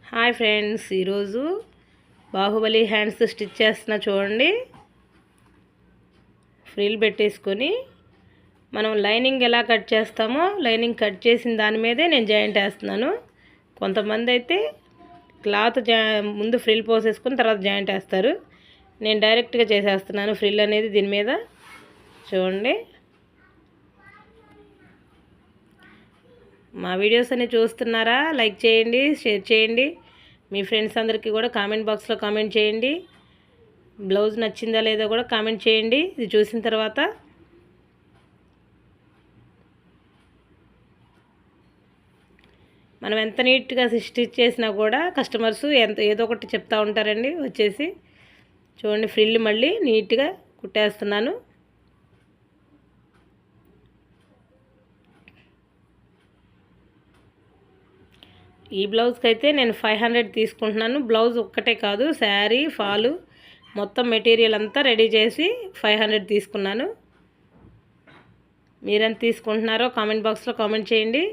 Hi friends, ఈరోజు Baahubali hands stitch చేస్తున్నా చూడండి. ఫ్రిల్ పెట్టేసుకొని మనం లైనింగ్ ఎలా కట్ చేస్తామో లైనింగ్ కట్ చేసిన దాని మీదే నేను జాయింట్ వేస్తున్నాను. కొంతమంది అయితే క్లాత్ ముందు ఫ్రిల్ పోసేసుకుని తర్వాత జాయింట్ వేస్తారు. నేను డైరెక్ట్గా చేసేస్తున్నాను ఫ్రిల్ అనేది దీని మీద. చూడండి, మా వీడియోస్ అన్ని చూస్తున్నారా? లైక్ చేయండి, షేర్ చేయండి. మీ ఫ్రెండ్స్ అందరికీ కూడా కామెంట్ బాక్స్లో కామెంట్ చేయండి. బ్లౌజ్ నచ్చిందా లేదో కూడా కామెంట్ చేయండి ఇది చూసిన తర్వాత. మనం ఎంత నీట్గా స్టిచ్ చేసినా కూడా కస్టమర్స్ ఏదో ఒకటి చెప్తూ ఉంటారండి వచ్చేసి. చూడండి, ఫ్రిల్ మళ్ళీ నీట్గా కుట్టేస్తున్నాను. ఈ బ్లౌజ్కి అయితే నేను 500 తీసుకుంటున్నాను. బ్లౌజ్ ఒక్కటే కాదు, శారీ ఫాలు మొత్తం మెటీరియల్ అంతా రెడీ చేసి 500 తీసుకున్నాను. మీరెంత తీసుకుంటున్నారో కామెంట్ బాక్స్లో కామెంట్ చేయండి.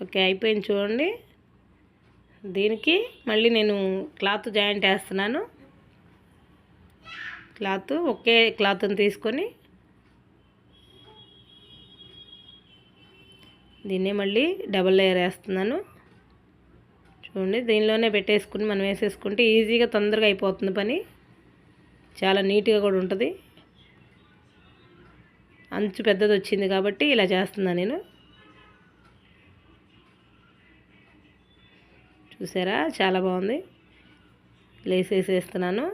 ఓకే, అయిపోయింది చూడండి. దీనికి మళ్ళీ నేను క్లాత్ జాయింట్ వేస్తున్నాను. ఒకే క్లాత్ని తీసుకొని దీన్ని మళ్ళీ డబల్ లేయర్ వేస్తున్నాను. చూడండి, దీనిలోనే పెట్టేసుకుని మనం వేసేసుకుంటే ఈజీగా తొందరగా అయిపోతుంది పని. చాలా నీట్గా కూడా ఉంటుంది. అంచు పెద్దది వచ్చింది కాబట్టి ఇలా చేస్తున్నాను నేను. చూసారా, చాలా బాగుంది. లేస్ వేసేస్తున్నాను.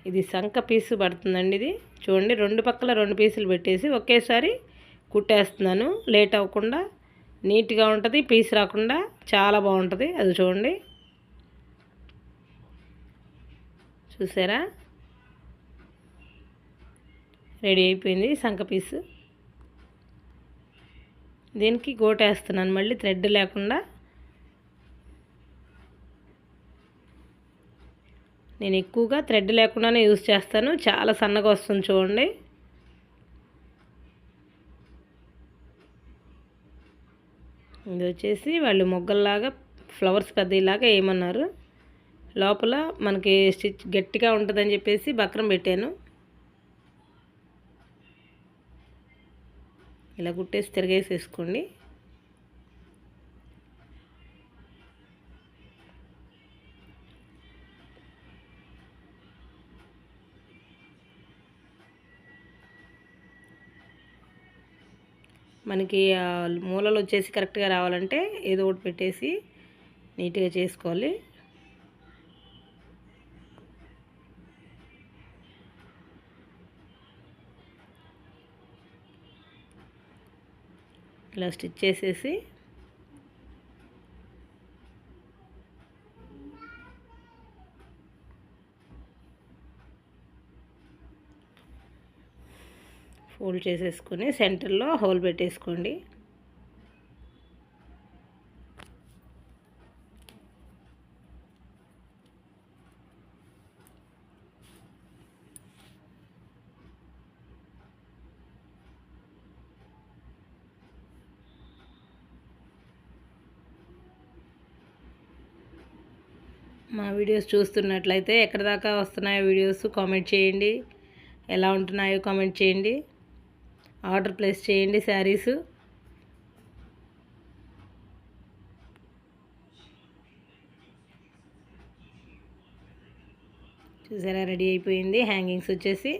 ఇది సంక పీసు పడుతుందండి. ఇది చూడండి, రెండు పక్కల 2 పీసులు పెట్టేసి ఒకేసారి కుట్టేస్తున్నాను. లేట్ అవ్వకుండా నీట్గా ఉంటుంది, పీస్ రాకుండా చాలా బాగుంటుంది. అది చూడండి, చూసారా, రెడీ అయిపోయింది సంక పీసు. దీనికి గోటేస్తున్నాను మళ్ళీ థ్రెడ్ లేకుండా. నేను ఎక్కువగా థ్రెడ్ లేకుండానే యూజ్ చేస్తాను. చాలా సన్నగా వస్తుంది చూడండి. ఇది వచ్చేసి వాళ్ళు మొగ్గల్లాగా ఫ్లవర్స్ పెద్దలాగా వేయమన్నారు. లోపల మనకి స్టిచ్ గట్టిగా ఉంటుందని చెప్పేసి బక్రం పెట్టాను. ఇలా కుట్టేసి తిరగేసేసుకోండి. మనకి మూలలు వచ్చేసి కరెక్ట్గా రావాలంటే ఏదో ఒకటి పెట్టేసి నీట్గా చేసుకోవాలి. ఇలా స్టిచ్ చేసేసి ఫోల్డ్ చేసేసుకొని సెంటర్లో హోల్ పెట్టేసుకోండి. మా వీడియోస్ చూస్తున్నట్లయితే ఎక్కడి దాకా వస్తున్నాయో వీడియోస్ కామెంట్ చేయండి. ఎలా ఉంటున్నాయో కామెంట్ చేయండి. ఆర్డర్ ప్లేస్ చేయండి శారీస్. చూసారా, రెడీ అయిపోయింది హ్యాంగింగ్స్ వచ్చేసి.